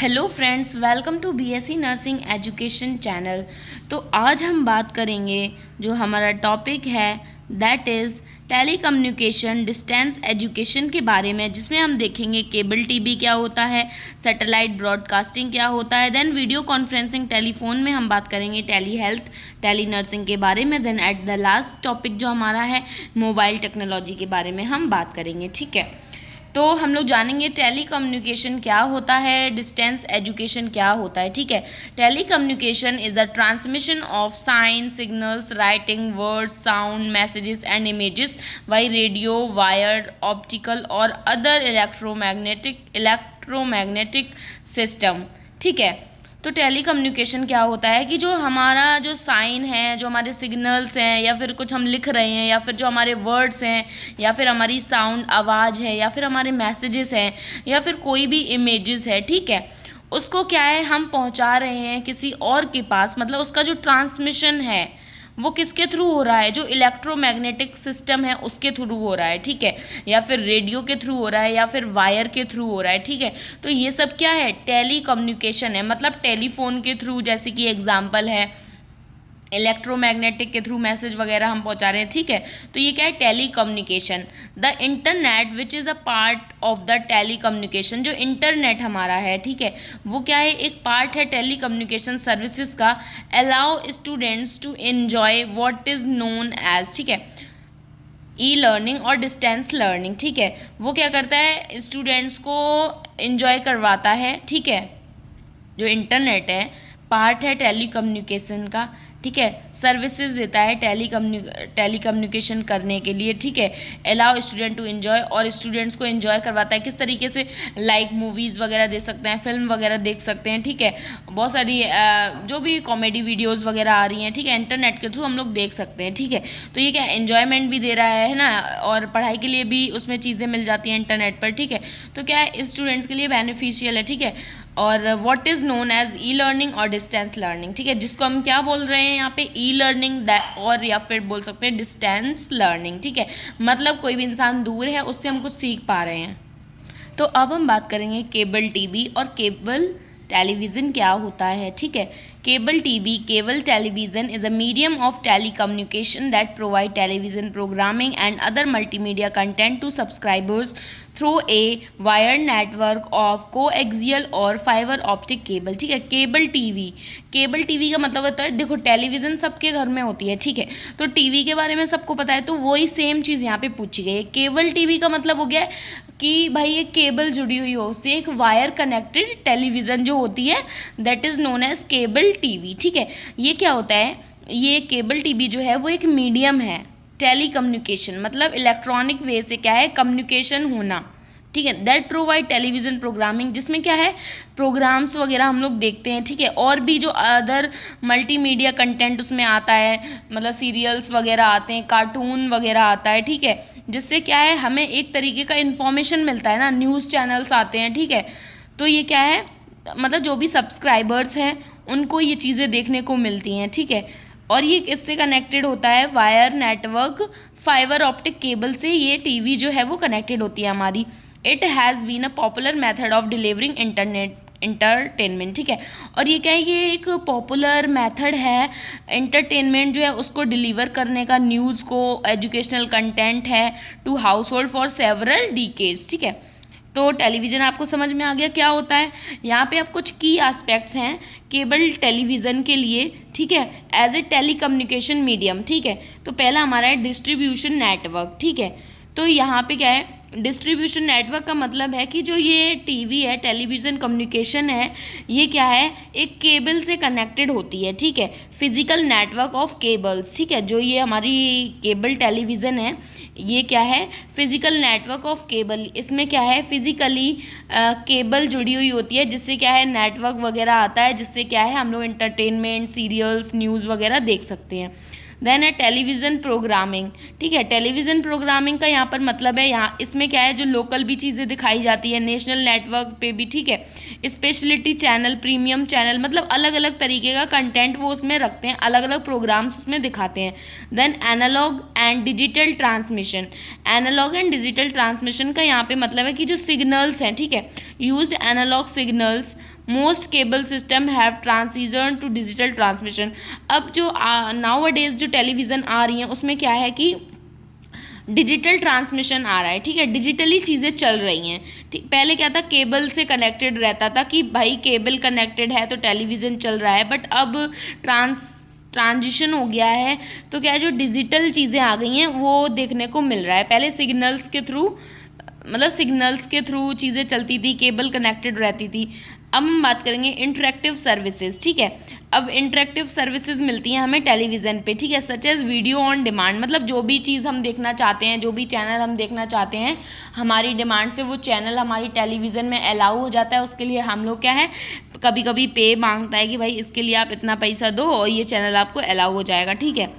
Hello friends, welcome to BSc nursing education channel. तो आज हम बात करेंगे जो हमारा टॉपिक है that is telecommunication distance education के बारे में, जिसमें हम देखेंगे केबल टीवी क्या होता है, सैटेलाइट ब्रॉडकास्टिंग क्या होता है, देन वीडियो कॉन्फ्रेंसिंग टेलीफोन में हम बात करेंगे टेली हेल्थ टेली नर्सिंग के बारे में, then at the last topic जो हमारा है मोबाइल टेक्नोलॉजी के बारे में हम बात करेंगे। ठीक है, तो हम लोग जानेंगे टेली कम्युनिकेशन क्या होता है, डिस्टेंस एजुकेशन क्या होता है। ठीक है, telecommunication is the transmission of sign signals, writing, words, sound, messages and images by radio, wire, optical और अदर इलेक्ट्रोमैग्नेटिक सिस्टम। ठीक है, तो टेली कम्युनिकेशन क्या होता है कि जो हमारा जो साइन है, जो हमारे सिग्नल्स हैं, या फिर कुछ हम लिख रहे हैं, या फिर जो हमारे वर्ड्स हैं, या फिर हमारी साउंड आवाज़ है, या फिर हमारे मैसेजेस हैं, या फिर कोई भी इमेजेस है, ठीक है, उसको क्या है हम पहुंचा रहे हैं किसी और के पास। मतलब उसका जो ट्रांसमिशन है वो किसके थ्रू हो रहा है, जो इलेक्ट्रोमैग्नेटिक सिस्टम है उसके थ्रू हो रहा है। ठीक है, या फिर रेडियो के थ्रू हो रहा है, या फिर वायर के थ्रू हो रहा है। ठीक है, तो ये सब क्या है, टेली कम्युनिकेशन है। मतलब टेलीफोन के थ्रू, जैसे कि एग्जांपल है इलेक्ट्रोमैग्नेटिक के थ्रू मैसेज वगैरह हम पहुंचा रहे हैं। ठीक है, तो ये क्या है, telecommunication. The internet which is a part of the telecommunication, जो इंटरनेट हमारा है, ठीक है, वो क्या है, एक पार्ट है टेली कम्युनिकेशन सर्विसेज का। Allow students to enjoy what is known as, ठीक है, ई लर्निंग और डिस्टेंस लर्निंग। ठीक है, वो क्या करता है, स्टूडेंट्स को एंजॉय करवाता है। ठीक है, जो इंटरनेट है पार्ट है टेली कम्युनिकेशन का। ठीक है, सर्विसेज देता है टेली कम्युनिकेशन करने के लिए। ठीक है, अलाउ स्टूडेंट टू एंजॉय, और स्टूडेंट्स को एंजॉय करवाता है किस तरीके से, लाइक मूवीज़ वगैरह देख सकते हैं, फिल्म वगैरह देख सकते हैं। ठीक है, बहुत सारी जो भी कॉमेडी वीडियोज़ वगैरह आ रही हैं, ठीक है, इंटरनेट के थ्रू हम लोग देख सकते हैं। ठीक है, तो ये क्या एन्जॉयमेंट भी दे रहा है ना, और पढ़ाई के लिए भी उसमें चीज़ें मिल जाती हैं इंटरनेट पर। ठीक है, तो क्या है, स्टूडेंट्स के लिए बेनिफिशियल है। ठीक है, और what is known as e learning और डिस्टेंस लर्निंग। ठीक है, जिसको हम क्या बोल रहे हैं यहाँ पे, ई लर्निंग, और या फिर बोल सकते हैं डिस्टेंस लर्निंग। ठीक है, मतलब कोई भी इंसान दूर है उससे हम कुछ सीख पा रहे हैं। तो अब हम बात करेंगे केबल टीवी और केबल टेलीविज़न क्या होता है। ठीक है, cable TV, cable television is a medium of telecommunication that provide television programming and other multimedia content to subscribers through a wired network of coaxial और फाइबर ऑप्टिक केबल। ठीक है, cable TV का मतलब होता है, देखो television सबके घर में होती है। ठीक है, तो टीवी के बारे में सबको पता है, तो वही सेम चीज़ यहाँ पे पूछी गई है। केबल टीवी का मतलब हो गया कि भाई एक केबल जुड़ी हुई हो उससे, एक वायर कनेक्टेड टेलीविज़न जो होती है that is known as cable TV. ठीक है, ये क्या होता है, ये केबल टीवी जो है वो एक मीडियम है टेली कम्युनिकेशन, मतलब इलेक्ट्रॉनिक वे से क्या है, कम्युनिकेशन होना। ठीक है, दैट प्रोवाइड टेलीविज़न प्रोग्रामिंग, जिसमें क्या है, प्रोग्राम्स वगैरह हम लोग देखते हैं। ठीक है, और भी जो अदर मल्टीमीडिया कंटेंट उसमें आता है, मतलब सीरियल्स वगैरह आते हैं, कार्टून वगैरह आता है। ठीक है, जिससे क्या है, हमें एक तरीके का इन्फॉर्मेशन मिलता है ना, न्यूज़ चैनल्स आते हैं। ठीक है, तो ये क्या है, मतलब जो भी सब्सक्राइबर्स हैं उनको ये चीज़ें देखने को मिलती हैं। ठीक है, और ये किससे कनेक्टेड होता है, wire network fibre optic cable से ये टीवी जो है वो कनेक्टेड होती है हमारी। It has been a popular method of delivering entertainment. ठीक है, और ये क्या है, ये एक पॉपुलर मेथड है इंटरटेनमेंट जो है उसको डिलीवर करने का, न्यूज़ को, एजुकेशनल कंटेंट है to household for several decades. ठीक है, तो टेलीविज़न आपको समझ में आ गया क्या होता है। यहाँ पे अब कुछ की एस्पेक्ट्स हैं केबल टेलीविज़न के लिए। ठीक है, as a telecommunication medium. ठीक है, तो पहला हमारा है डिस्ट्रीब्यूशन नेटवर्क। ठीक है, तो यहाँ पे क्या है, डिस्ट्रीब्यूशन नेटवर्क का मतलब है कि जो ये टीवी है, टेलीविज़न कम्युनिकेशन है, ये क्या है, एक केबल से कनेक्टेड होती है। ठीक है, फिजिकल नेटवर्क ऑफ केबल्स। ठीक है, जो ये हमारी केबल टेलीविज़न है ये क्या है, फिजिकल नेटवर्क ऑफ केबल, इसमें क्या है, फिजिकली केबल जुड़ी हुई होती है, जिससे क्या है, नेटवर्क वगैरह आता है, जिससे क्या है, हम लोग एंटरटेनमेंट, सीरियल्स, न्यूज़ वगैरह देख सकते हैं। देन है टेलीविज़न प्रोग्रामिंग। ठीक है, टेलीविज़न प्रोग्रामिंग का यहाँ पर मतलब है, यहाँ इसमें क्या है, जो लोकल भी चीज़ें दिखाई जाती है, नेशनल नेटवर्क पे भी। ठीक है, स्पेशलिटी चैनल, प्रीमियम चैनल, मतलब अलग अलग तरीके का कंटेंट वो उसमें रखते हैं, अलग अलग प्रोग्राम्स उसमें दिखाते हैं। Then analog and digital transmission. Analog and digital transmission का यहाँ पे मतलब है कि जो सिग्नल्स हैं, ठीक है, used analog signals most cable system have transition to digital transmission. अब जो नाउ अ डेज जो टेलीविज़न आ रही हैं उसमें क्या है कि डिजिटल ट्रांसमिशन आ रहा है, ठीक है, डिजिटली चीज़ें चल रही हैं। ठीक, पहले क्या था, केबल से कनेक्टेड रहता था कि भाई केबल कनेक्टेड है तो टेलीविज़न चल रहा है, बट अब ट्रांजिशन हो गया है, तो क्या है जो डिजिटल चीज़ें आ गई हैं वो देखने को मिल रहा है। पहले सिग्नल्स के थ्रू चीज़ें चलती थी, केबल कनेक्टेड रहती थी। अब हम बात करेंगे इंटरेक्टिव सर्विसेज, ठीक है। अब इंटरेक्टिव सर्विसेज मिलती हैं हमें टेलीविज़न पे, ठीक है, such as video on demand, मतलब जो भी चीज़ हम देखना चाहते हैं, जो भी चैनल हम देखना चाहते हैं, हमारी डिमांड से वो चैनल हमारी टेलीविज़न में अलाउ हो जाता है। उसके लिए हम लोग क्या है, कभी कभी पे मांगता है कि भाई इसके लिए आप इतना पैसा दो और ये चैनल आपको अलाउ हो जाएगा, ठीक है।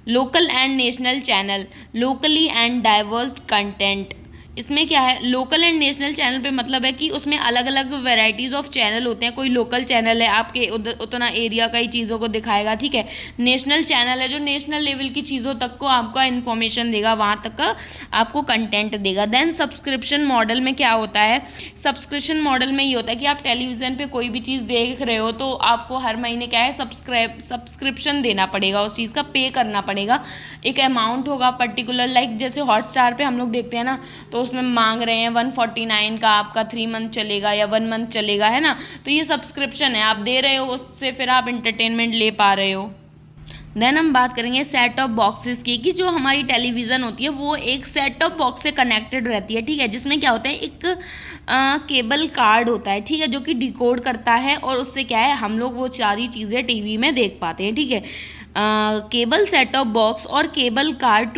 Local and national channel, locally and diverse content, इसमें क्या है, लोकल एंड नेशनल चैनल पे मतलब है कि उसमें अलग अलग वैरायटीज़ ऑफ चैनल होते हैं। कोई लोकल चैनल है आपके उतना एरिया का ही चीज़ों को दिखाएगा, ठीक है। नेशनल चैनल है जो नेशनल लेवल की चीज़ों तक को आपका इन्फॉर्मेशन देगा, वहाँ तक का आपको कंटेंट देगा। देन सब्सक्रिप्शन मॉडल में क्या होता है, सब्सक्रिप्शन मॉडल में ये होता है कि आप टेलीविज़न पर कोई भी चीज़ देख रहे हो तो आपको हर महीने क्या है सब्सक्रिप्शन देना पड़ेगा, उस चीज़ का पे करना पड़ेगा। एक अमाउंट होगा पर्टिकुलर, लाइक जैसे हॉटस्टार पर हम लोग देखते हैं ना, तो उसमें मांग रहे हैं 149 का आपका 3 मंथ चलेगा या 1 मंथ चलेगा, है ना। तो ये सब्सक्रिप्शन है, आप दे रहे हो, उससे फिर आप इंटरटेनमेंट ले पा रहे हो। देन हम बात करेंगे सेट टॉप बॉक्सेस की, कि जो हमारी टेलीविज़न होती है वो एक सेट टॉप बॉक्स से कनेक्टेड रहती है, ठीक है, जिसमें क्या होता है, एक केबल कार्ड होता है, ठीक है, जो कि डिकोड करता है और उससे क्या है हम लोग वो सारी चीज़ें टीवी में देख पाते हैं, ठीक है। केबल सेट टॉप बॉक्स और cable card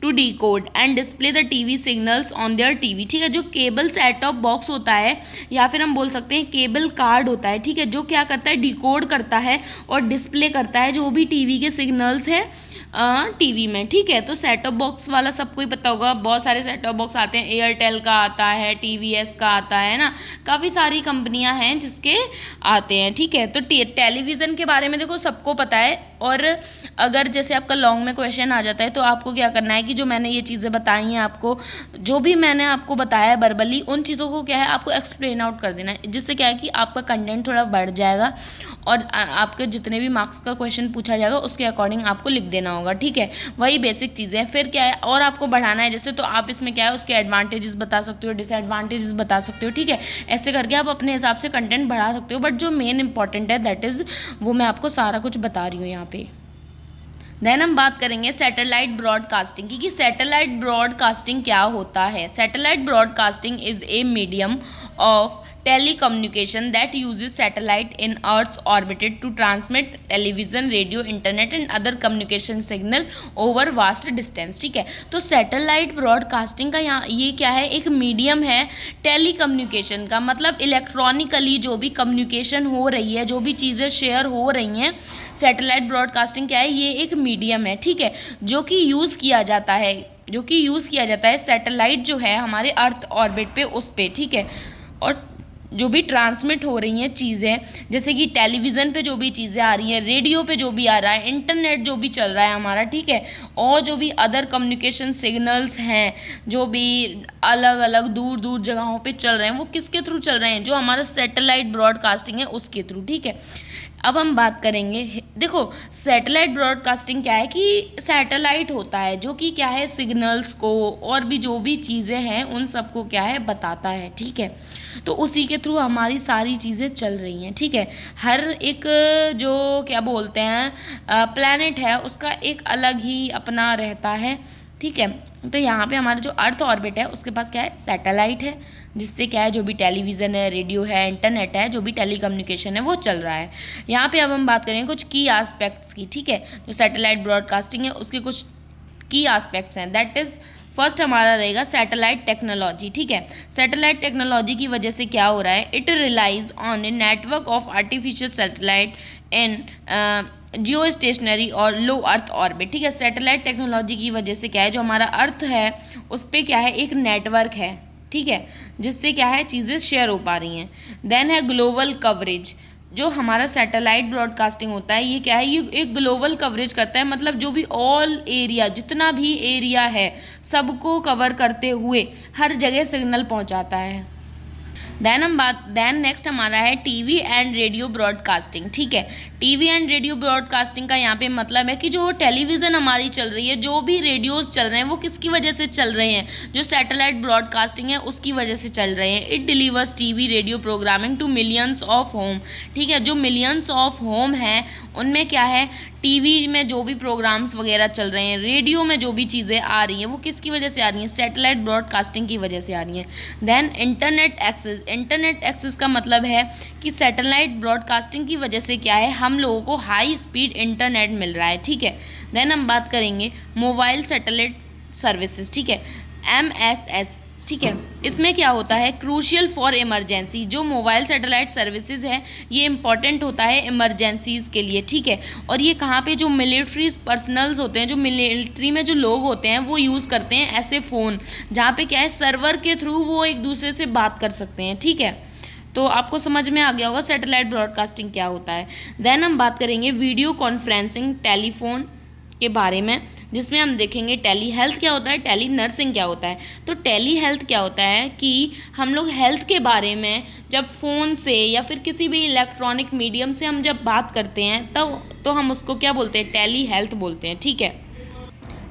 to decode and display the TV signals on their TV, ठीक है। जो केबल सेट टॉप बॉक्स होता है या फिर हम बोल सकते हैं केबल कार्ड होता है, ठीक है, जो क्या करता है, डिकोड करता है और डिस्प्ले करता है जो भी टीवी के सिग्नल्स हैं टीवी में, ठीक है। तो सेट टॉप बॉक्स वाला सबको ही पता होगा, बहुत सारे सेट टॉप बॉक्स आते हैं, एयरटेल का आता है, टीवीएस का आता है ना, काफ़ी सारी कंपनियां हैं जिसके आते हैं, ठीक है। तो टेलीविज़न के बारे में देखो सबको पता है, और अगर जैसे आपका लॉन्ग में क्वेश्चन आ जाता है तो आपको क्या करना है कि जो मैंने ये चीज़ें बताई हैं आपको, जो भी मैंने आपको बताया है वर्बली, उन चीज़ों को क्या है आपको एक्सप्लेन आउट कर देना है, जिससे क्या है कि आपका कंटेंट थोड़ा बढ़ जाएगा और आपके जितने भी मार्क्स का क्वेश्चन पूछा जाएगा उसके अकॉर्डिंग आपको लिख देना होगा, ठीक है। वही बेसिक चीज़ें हैं। फिर क्या है और आपको बढ़ाना है जैसे, तो आप इसमें क्या है उसके एडवांटेजेस बता सकते हो, डिसएडवांटेजेस बता सकते हो, ठीक है। ऐसे करके आप अपने हिसाब से कंटेंट बढ़ा सकते हो, बट जो मेन इंपॉर्टेंट है दैट इज़ वो मैं आपको सारा कुछ बता रही हूँ यहाँ पे। देन हम बात करेंगे सैटेलाइट ब्रॉडकास्टिंग की, कि सैटेलाइट ब्रॉडकास्टिंग क्या होता है। Satellite broadcasting is a medium of telecommunication that uses satellite in Earth's orbit to transmit television, radio, internet and other communication signal over vast distance, ठीक है। तो सैटेलाइट ब्रॉडकास्टिंग का यहाँ ये क्या है, एक मीडियम है टेली कम्युनिकेशन का, मतलब इलेक्ट्रॉनिकली जो भी कम्युनिकेशन हो रही है, जो भी चीज़ें शेयर हो रही हैं, सैटेलाइट ब्रॉडकास्टिंग क्या है, ये एक मीडियम है, ठीक है, जो कि यूज़ किया जाता है सैटेलाइट जो है हमारे अर्थ ऑर्बिट पे, उस पे, ठीक है। और जो भी ट्रांसमिट हो रही हैं चीज़ें, जैसे कि टेलीविज़न पे जो भी चीज़ें आ रही हैं, रेडियो पे जो भी आ रहा है, इंटरनेट जो भी चल रहा है हमारा, ठीक है, और जो भी अदर कम्युनिकेशन सिग्नल्स हैं जो भी अलग अलग दूर दूर जगहों पे चल रहे हैं, वो किसके थ्रू चल रहे हैं, जो हमारा सैटेलाइट ब्रॉडकास्टिंग है उसके थ्रू, ठीक है। अब हम बात करेंगे, देखो सैटेलाइट ब्रॉडकास्टिंग क्या है कि सैटेलाइट होता है जो कि क्या है सिग्नल्स को और भी जो भी चीज़ें हैं उन सबको क्या है बताता है, ठीक है। तो उसी के थ्रू हमारी सारी चीज़ें चल रही हैं, ठीक है। हर एक जो क्या बोलते हैं प्लैनेट है उसका एक अलग ही अपना रहता है, ठीक है। तो यहाँ पे हमारा जो अर्थ ऑर्बिट है उसके पास क्या है, सैटेलाइट है, जिससे क्या है जो भी टेलीविज़न है, रेडियो है, इंटरनेट है, जो भी टेलीकम्युनिकेशन है वो चल रहा है। यहाँ पे अब हम बात करेंगे कुछ की एस्पेक्ट्स की, ठीक है। जो सैटेलाइट ब्रॉडकास्टिंग है उसके कुछ की एस्पेक्ट्स हैं, दैट इज़ फर्स्ट हमारा रहेगा सैटेलाइट टेक्नोलॉजी, ठीक है। सैटेलाइट टेक्नोलॉजी की वजह से क्या हो रहा है, it relies on a network of artificial satellite in geostationary और लो अर्थ ऑर्बिट, ठीक है। सैटेलाइट टेक्नोलॉजी की वजह से क्या है जो हमारा अर्थ है उस पर क्या है एक नेटवर्क है, ठीक है, जिससे क्या है चीज़ें शेयर हो पा रही हैं। देन है ग्लोबल कवरेज, जो हमारा सैटेलाइट ब्रॉडकास्टिंग होता है ये क्या है, ये एक ग्लोबल कवरेज करता है, मतलब जो भी ऑल एरिया, जितना भी एरिया है सबको कवर करते हुए हर जगह सिग्नल पहुंचाता है। देन नेक्स्ट हमारा है टीवी एंड रेडियो ब्रॉडकास्टिंग। ठीक है, टीवी एंड रेडियो ब्रॉडकास्टिंग का यहाँ पे मतलब है कि जो टेलीविज़न हमारी चल रही है, जो भी रेडियोज़ चल रहे हैं वो किसकी वजह से चल रहे हैं, जो सैटेलाइट ब्रॉडकास्टिंग है उसकी वजह से चल रहे हैं। It delivers TV radio programming to millions of home. ठीक है, जो मिलियंस ऑफ होम हैं उनमें क्या है, टीवी में जो भी प्रोग्राम्स वगैरह चल रहे हैं, रेडियो में जो भी चीज़ें आ रही हैं वो किसकी वजह से आ रही हैं, सैटेलाइट ब्रॉडकास्टिंग की वजह से आ रही हैं। Then internet access. Internet access का मतलब है कि सैटेलाइट ब्रॉडकास्टिंग की वजह से क्या है, हम लोगों को हाई स्पीड इंटरनेट मिल रहा है। ठीक है, देन हम बात करेंगे मोबाइल सैटेलाइट सर्विसेज। ठीक है, MSS। ठीक है, इसमें क्या होता है, क्रूशियल फॉर इमरजेंसी। जो मोबाइल सैटेलाइट सर्विसेज है ये इंपॉर्टेंट होता है इमरजेंसीज़ के लिए। ठीक है, और ये कहाँ पे, जो मिलिट्री पर्सनल्स होते हैं, जो मिलिट्री में जो लोग होते हैं वो यूज़ करते हैं ऐसे फ़ोन, जहाँ पे क्या है सर्वर के थ्रू वो एक दूसरे से बात कर सकते हैं। ठीक है, तो आपको समझ में आ गया होगा सैटेलाइट ब्रॉडकास्टिंग क्या होता है। देन हम बात करेंगे वीडियो कॉन्फ्रेंसिंग टेलीफोन के बारे में, जिसमें हम देखेंगे टेली हेल्थ क्या होता है, टेली नर्सिंग क्या होता है। तो टेली हेल्थ क्या होता है कि हम लोग हेल्थ के बारे में जब फ़ोन से या फिर किसी भी इलेक्ट्रॉनिक मीडियम से हम जब बात करते हैं तो हम उसको क्या बोलते हैं, टेली हेल्थ बोलते हैं। ठीक है,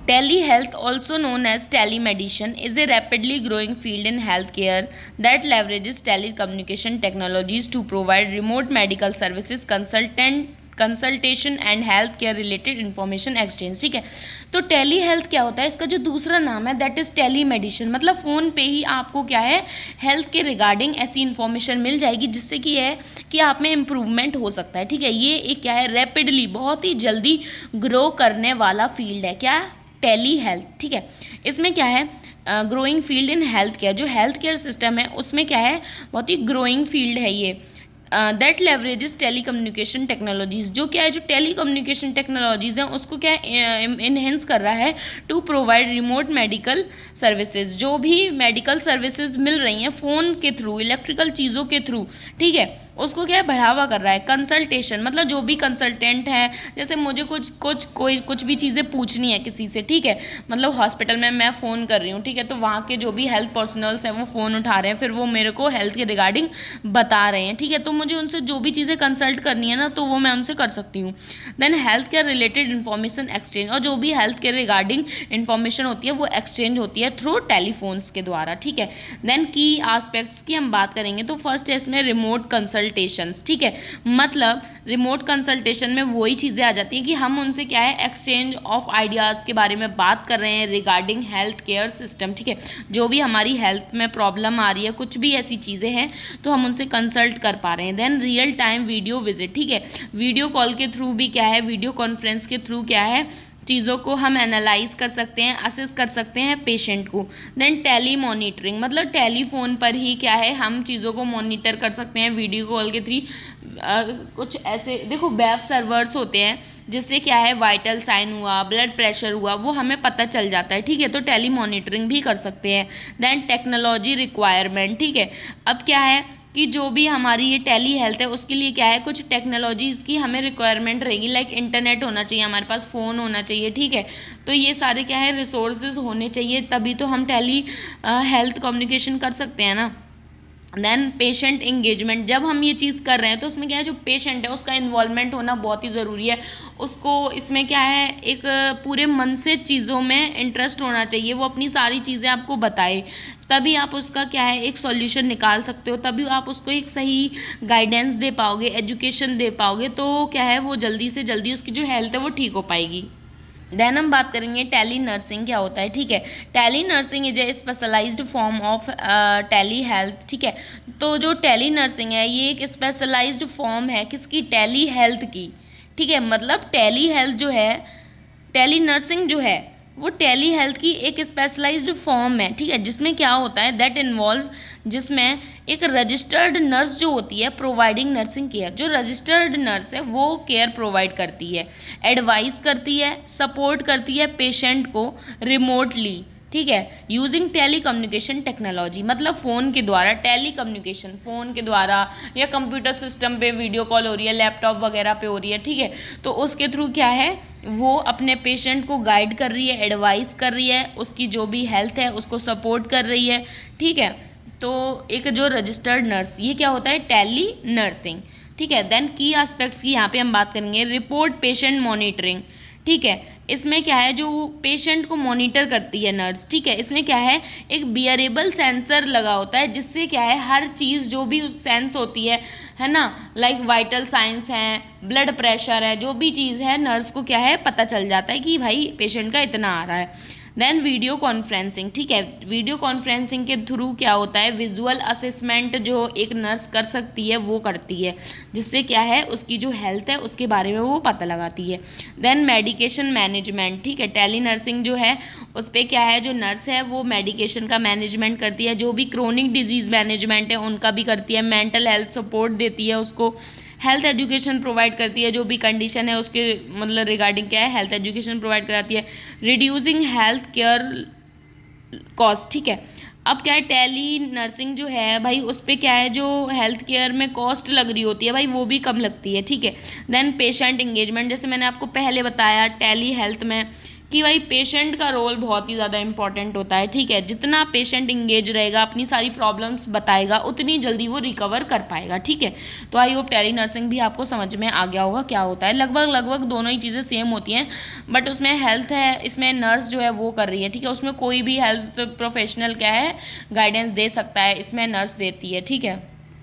Telehealth, also known as telemedicine, is a rapidly growing field in healthcare that leverages telecommunication technologies to provide remote medical services, consultation and health care related information exchange. ठीक है, तो टेली हेल्थ क्या होता है, इसका जो दूसरा नाम है दैट इज़ टेली मेडिसिन। मतलब फ़ोन पे ही आपको क्या है, हेल्थ के रिगार्डिंग ऐसी इन्फॉर्मेशन मिल जाएगी जिससे कि है कि आप में इम्प्रूवमेंट हो सकता है। ठीक है, ये एक क्या है, रैपिडली बहुत ही जल्दी ग्रो करने वाला फील्ड है, क्या, टेली हेल्थ। ठीक है, इसमें क्या है, growing field in health care. जो हेल्थ केयर सिस्टम है उसमें क्या है, बहुत ही ग्रोइंग फील्ड है ये। That leverages telecommunication technologies. जो क्या है, जो टेलीकम्युनिकेशन टेक्नोलॉजीज़ हैं उसको क्या इन्हेंस कर रहा है to provide remote medical services. जो भी मेडिकल सर्विसेज मिल रही हैं फ़ोन के थ्रू, इलेक्ट्रिकल चीज़ों के थ्रू, ठीक है, उसको क्या है, बढ़ावा कर रहा है। कंसल्टेशन मतलब जो भी कंसल्टेंट है, जैसे मुझे कुछ भी चीज़ें पूछनी है किसी से, ठीक है, मतलब हॉस्पिटल में मैं फ़ोन कर रही हूँ, ठीक है, तो वहाँ के जो भी हेल्थ पर्सनल्स हैं वो फ़ोन उठा रहे हैं, फिर वो मेरे को हेल्थ के रिगार्डिंग बता रहे हैं। ठीक है, तो मुझे उनसे जो भी चीज़ें कंसल्ट करनी है ना, तो वो मैं उनसे कर सकती हूँ। Then health care related information exchange, और जो भी हेल्थ केयर रिगार्डिंग इन्फॉर्मेशन होती है वो एक्सचेंज होती है थ्रू टेलीफोन्स के द्वारा। ठीक है, देन की आस्पेक्ट्स की हम बात करेंगे तो फर्स्ट है इसमें रिमोट कंसल्टेशंस। ठीक है, मतलब रिमोट कंसल्टेशन में वही चीज़ें आ जाती हैं कि हम उनसे क्या है, एक्सचेंज ऑफ आइडियाज़ के बारे में बात कर रहे हैं रिगार्डिंग हेल्थ केयर सिस्टम। ठीक है, जो भी हमारी हेल्थ में प्रॉब्लम आ रही है, कुछ भी ऐसी चीज़ें हैं तो हम उनसे कंसल्ट कर पा रहे हैं। Then real time video visit. ठीक है, वीडियो कॉल के थ्रू भी क्या है, वीडियो कॉन्फ्रेंस के थ्रू क्या है, चीज़ों को हम एनालाइज कर सकते हैं, असेस कर सकते हैं पेशेंट को। देन टेली मॉनिटरिंग, मतलब टेलीफोन पर ही क्या है, हम चीज़ों को मॉनिटर कर सकते हैं वीडियो कॉल के थ्रू। कुछ ऐसे देखो वेब सर्वर्स होते हैं जिससे क्या है, वाइटल साइन हुआ, ब्लड प्रेशर हुआ, वो हमें पता चल जाता है। ठीक है, तो टेली मॉनिटरिंग भी कर सकते हैं। Then technology requirement. ठीक है, अब क्या है कि जो भी हमारी ये टेली हेल्थ है उसके लिए क्या है, कुछ टेक्नोलॉजीज़ की हमें रिक्वायरमेंट रहेगी, लाइक इंटरनेट होना चाहिए, हमारे पास फ़ोन होना चाहिए। ठीक है, तो ये सारे क्या है, रिसोर्सेज होने चाहिए, तभी तो हम टेली हेल्थ कम्युनिकेशन कर सकते हैं ना। देन पेशेंट इंगेजमेंट, जब हम ये चीज़ कर रहे हैं तो उसमें क्या है, जो पेशेंट है उसका इन्वॉल्वमेंट होना बहुत ही ज़रूरी है। उसको इसमें क्या है, एक पूरे मन से चीज़ों में इंटरेस्ट होना चाहिए, वो अपनी सारी चीज़ें आपको बताए, तभी आप उसका क्या है, एक सॉल्यूशन निकाल सकते हो, तभी आप उसको एक सही गाइडेंस दे पाओगे, एजुकेशन दे पाओगे, तो क्या है, वो जल्दी से जल्दी उसकी जो हेल्थ है वो ठीक हो पाएगी। देन हम बात करेंगे टेली नर्सिंग क्या होता है। ठीक है, telenursing is a specialized form of telehealth. ठीक है, तो जो टेली नर्सिंग है ये एक स्पेशलाइज्ड फॉर्म है किसकी, टेली हेल्थ की। ठीक है, मतलब टेली हेल्थ जो है, टेली नर्सिंग जो है वो टेली हेल्थ की एक स्पेशलाइज्ड फॉर्म है। ठीक है, जिसमें क्या होता है, दैट इन्वॉल्व, जिसमें एक रजिस्टर्ड नर्स जो होती है प्रोवाइडिंग नर्सिंग केयर, जो रजिस्टर्ड नर्स है वो केयर प्रोवाइड करती है, एडवाइस करती है, सपोर्ट करती है पेशेंट को रिमोटली। ठीक है, यूजिंग टेली कम्युनिकेशन टेक्नोलॉजी, मतलब फ़ोन के द्वारा, टेली कम्युनिकेशन फ़ोन के द्वारा या कंप्यूटर सिस्टम पे वीडियो कॉल हो रही है, लैपटॉप वगैरह पे हो रही है। ठीक है, तो उसके थ्रू क्या है, वो अपने पेशेंट को गाइड कर रही है, एडवाइस कर रही है, उसकी जो भी हेल्थ है उसको सपोर्ट कर रही है। ठीक है, तो एक जो रजिस्टर्ड नर्स, ये क्या होता है, टेली नर्सिंग, ठीक है। देन की एस्पेक्ट्स की यहाँ पे हम बात करेंगे, रिपोर्ट पेशेंट मॉनिटरिंग, ठीक है। इसमें क्या है, जो पेशेंट को मॉनिटर करती है नर्स, ठीक है। इसमें क्या है, एक बियरेबल सेंसर लगा होता है, जिससे क्या है हर चीज़ जो भी सेंस होती है ना, लाइक वाइटल साइंस हैं, ब्लड प्रेशर है, जो भी चीज़ है नर्स को क्या है पता चल जाता है कि भाई पेशेंट का इतना आ रहा है। देन वीडियो कॉन्फ्रेंसिंग, ठीक है। वीडियो कॉन्फ्रेंसिंग के थ्रू क्या होता है, विजुअल असेसमेंट जो एक नर्स कर सकती है वो करती है, जिससे क्या है उसकी जो हेल्थ है उसके बारे में वो पता लगाती है। देन मेडिकेशन मैनेजमेंट, ठीक है। टेली नर्सिंग जो है उस पर क्या है, जो नर्स है वो मेडिकेशन का मैनेजमेंट करती है, जो भी क्रोनिक डिजीज़ मैनेजमेंट है उनका भी करती है, मेंटल हेल्थ सपोर्ट देती है उसको, हेल्थ एजुकेशन प्रोवाइड करती है, जो भी कंडीशन है उसके मतलब रिगार्डिंग क्या है हेल्थ एजुकेशन प्रोवाइड कराती है, रिड्यूसिंग हेल्थ केयर कॉस्ट, ठीक है। अब क्या है, टेली नर्सिंग जो है भाई उस पर क्या है, जो हेल्थ केयर में कॉस्ट लग रही होती है भाई वो भी कम लगती है, ठीक है। देन पेशेंट इंगेजमेंट, जैसे मैंने आपको पहले बताया टेली हेल्थ में कि भाई पेशेंट का रोल बहुत ही ज़्यादा इंपॉर्टेंट होता है, ठीक है। जितना पेशेंट इंगेज रहेगा, अपनी सारी प्रॉब्लम्स बताएगा, उतनी जल्दी वो रिकवर कर पाएगा, ठीक है। तो आई होप टेली नर्सिंग भी आपको समझ में आ गया होगा क्या होता है। लगभग दोनों ही चीज़ें सेम होती हैं, बट उसमें हेल्थ है, इसमें नर्स जो है वो कर रही है, ठीक है। उसमें कोई भी हेल्थ प्रोफेशनल क्या है गाइडेंस दे सकता है, इसमें नर्स देती है, ठीक है।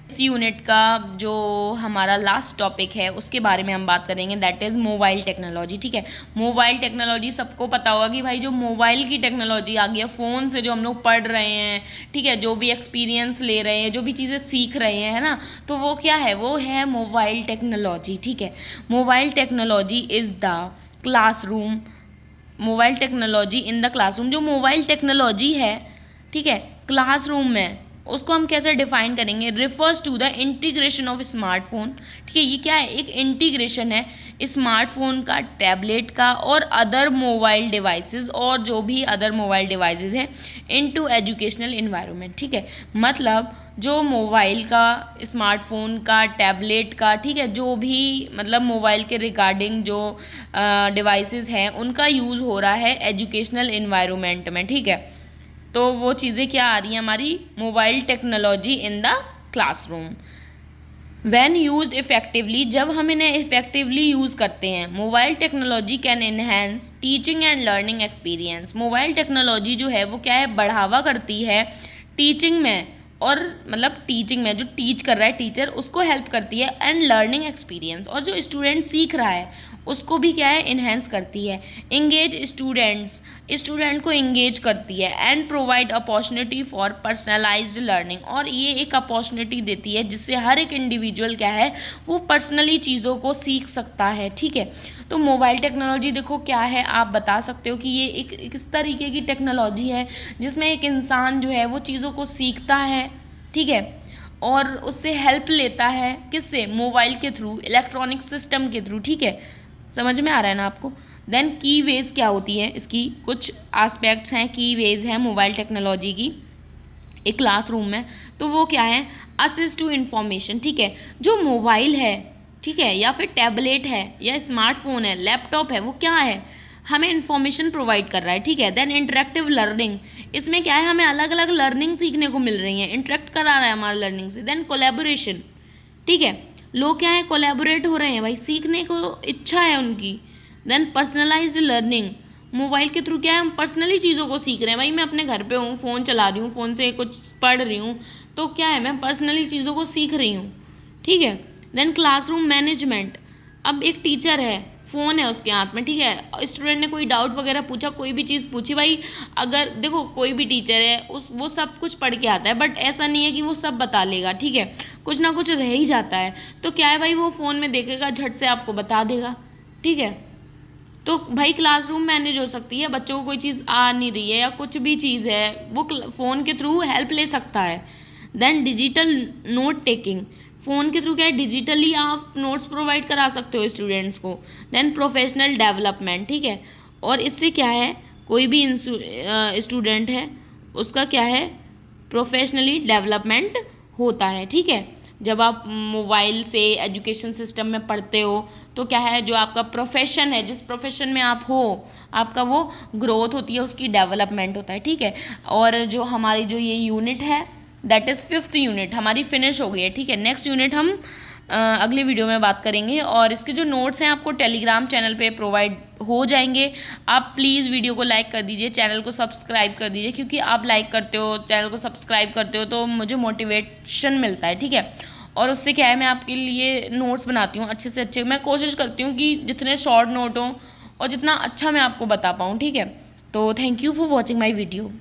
इस यूनिट का जो हमारा लास्ट टॉपिक है उसके बारे में हम बात करेंगे, दैट इज़ मोबाइल टेक्नोलॉजी, ठीक है। मोबाइल टेक्नोलॉजी सबको पता होगा कि भाई जो मोबाइल की टेक्नोलॉजी आ गई है, फ़ोन से जो हम लोग पढ़ रहे हैं, ठीक है, जो भी एक्सपीरियंस ले रहे हैं, जो भी चीज़ें सीख रहे हैं, है ना, तो वो क्या है, वो है मोबाइल टेक्नोलॉजी, ठीक है। Mobile technology is the classroom, mobile technology in the classroom, जो मोबाइल टेक्नोलॉजी है, ठीक है, क्लासरूम में उसको हम कैसे डिफाइन करेंगे, refers to the integration of smartphone, ठीक है। ये क्या है, एक इंटीग्रेशन है स्मार्टफोन का, टैबलेट का और अदर मोबाइल डिवाइसेस, और जो भी अदर मोबाइल डिवाइसेस हैं इनटू एजुकेशनल इन्वायरमेंट, ठीक है। मतलब जो मोबाइल का, स्मार्टफोन का, टैबलेट का, ठीक है, जो भी मतलब मोबाइल के रिगार्डिंग जो डिवाइसेस हैं उनका यूज़ हो रहा है एजुकेशनल इन्वायरमेंट में, ठीक है। तो वो चीज़ें क्या आ रही हैं हमारी, mobile technology in the classroom. When used effectively, जब हम इन्हें इफेक्टिवली यूज़ करते हैं, mobile technology can enhance teaching and learning experience. Mobile technology जो है वो क्या है, बढ़ावा करती है टीचिंग में, और मतलब टीचिंग में जो टीच कर रहा है टीचर उसको हेल्प करती है, एंड लर्निंग एक्सपीरियंस, और जो स्टूडेंट सीख रहा है उसको भी क्या है, इन्हेंस करती है। इंगेज स्टूडेंट्स, स्टूडेंट को इंगेज करती है, and provide opportunity for personalised learning, और ये एक अपॉर्चुनिटी देती है जिससे हर एक इंडिविजुअल क्या है वो पर्सनली चीज़ों को सीख सकता है, ठीक है। तो मोबाइल टेक्नोलॉजी देखो क्या है, आप बता सकते हो कि ये एक इस तरीके की टेक्नोलॉजी है जिसमें एक इंसान जो है वो चीज़ों को सीखता है, ठीक है, और उससे हेल्प लेता है, किससे, मोबाइल के थ्रू, इलेक्ट्रॉनिक सिस्टम के थ्रू, ठीक है। समझ में आ रहा है ना आपको। देन की वेज क्या होती है, इसकी कुछ एस्पेक्ट्स हैं, की वेज हैं मोबाइल टेक्नोलॉजी की एक क्लासरूम में, तो वो क्या है, असिस्ट टू इन्फॉर्मेशन, ठीक है। जो मोबाइल है, ठीक है, या फिर टैबलेट है या स्मार्टफोन है, लैपटॉप है, वो क्या है, हमें इन्फॉर्मेशन प्रोवाइड कर रहा है, ठीक है। देन इंटरेक्टिव लर्निंग, इसमें क्या है, हमें अलग अलग लर्निंग सीखने को मिल रही है, इंटरेक्ट करा रहा है हमारा लर्निंग से। देन कोलैबोरेशन, ठीक है, लोग क्या है कोलैबोरेट हो रहे हैं भाई, सीखने को इच्छा है उनकी। देन पर्सनलाइज्ड लर्निंग, मोबाइल के थ्रू क्या है, हम पर्सनली चीज़ों को सीख रहे हैं भाई, मैं अपने घर पे हूँ, फ़ोन चला रही हूँ, फ़ोन से कुछ पढ़ रही हूँ, तो क्या है मैं पर्सनली चीज़ों को सीख रही हूँ, ठीक है। देन क्लासरूम मैनेजमेंट, अब एक टीचर है, फ़ोन है उसके हाथ में, ठीक है, स्टूडेंट ने कोई डाउट वगैरह पूछा, कोई भी चीज़ पूछी भाई, अगर देखो कोई भी टीचर है वो सब कुछ पढ़ के आता है, बट ऐसा नहीं है कि वो सब बता लेगा, ठीक है, कुछ ना कुछ रह ही जाता है, तो क्या है भाई वो फ़ोन में देखेगा, झट से आपको बता देगा, ठीक है। तो भाई क्लासरूम मैनेज हो सकती है, बच्चों को कोई चीज़ आ नहीं रही है या कुछ भी चीज़ है, वो फ़ोन के थ्रू हेल्प ले सकता है। Then digital note taking, phone के थ्रू क्या है, डिजिटली आप नोट्स प्रोवाइड करा सकते हो स्टूडेंट्स को। देन प्रोफेशनल डेवलपमेंट, ठीक है, और इससे क्या है, कोई भी स्टूडेंट है उसका क्या है, प्रोफेशनली डेवलपमेंट होता है, ठीक है। जब आप मोबाइल से एजुकेशन सिस्टम में पढ़ते हो तो क्या है, जो आपका प्रोफेशन है, जिस प्रोफेशन में आप हो, आपका वो ग्रोथ होती है, उसकी डेवलपमेंट होता है, ठीक है। और जो हमारी जो ये यूनिट है दैट इज़ 5th यूनिट हमारी फिनिश हो गई है, ठीक है। नेक्स्ट यूनिट हम अगली वीडियो में बात करेंगे, और इसके जो नोट्स हैं आपको टेलीग्राम चैनल पे प्रोवाइड हो जाएंगे। आप प्लीज़ वीडियो को लाइक कर दीजिए, चैनल को सब्सक्राइब कर दीजिए, क्योंकि आप लाइक करते हो, चैनल को सब्सक्राइब करते हो तो मुझे मोटिवेशन मिलता है, ठीक है। और उससे क्या है, मैं आपके लिए नोट्स बनाती हूँ अच्छे से अच्छे। मैं कोशिश करती हूँ कि जितने शॉर्ट नोट हों और जितना अच्छा मैं आपको बता पाऊँ, ठीक है। तो thank you for watching my video.